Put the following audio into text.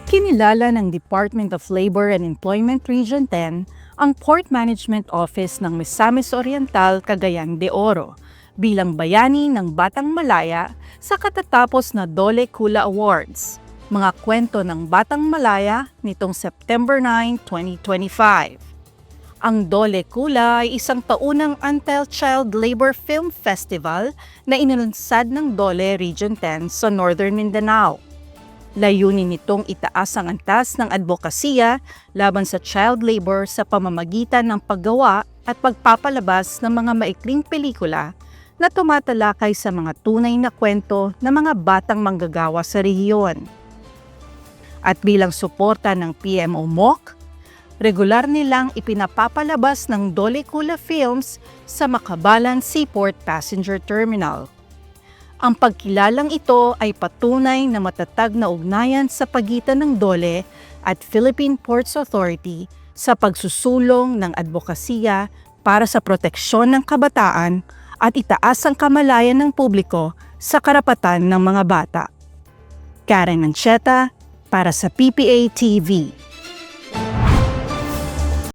Kinilala ng Department of Labor and Employment Region 10 ang Port Management Office ng Misamis Oriental, Cagayan de Oro bilang bayani ng Batang Malaya sa katatapos na Dole Kula Awards, mga kwento ng Batang Malaya nitong September 9, 2025. Ang Dole Kula ay isang taunang anti-child labor film festival na inilunsad ng Dole Region 10 sa Northern Mindanao. Layunin nitong itaas ang antas ng advokasya laban sa child labor sa pamamagitan ng paggawa at pagpapalabas ng mga maikling pelikula na tumatalakay sa mga tunay na kwento ng mga batang manggagawa sa rehiyon. At bilang suporta ng PMO MOC, regular nilang ipinapapalabas ng Dole Kula Films sa Makabalan Seaport Passenger Terminal. Ang pagkilalang ito ay patunay na matatag na ugnayan sa pagitan ng Dole at Philippine Ports Authority sa pagsusulong ng advokasya para sa proteksyon ng kabataan at itaas ang kamalayan ng publiko sa karapatan ng mga bata. Karen Ancheta para sa PPA TV.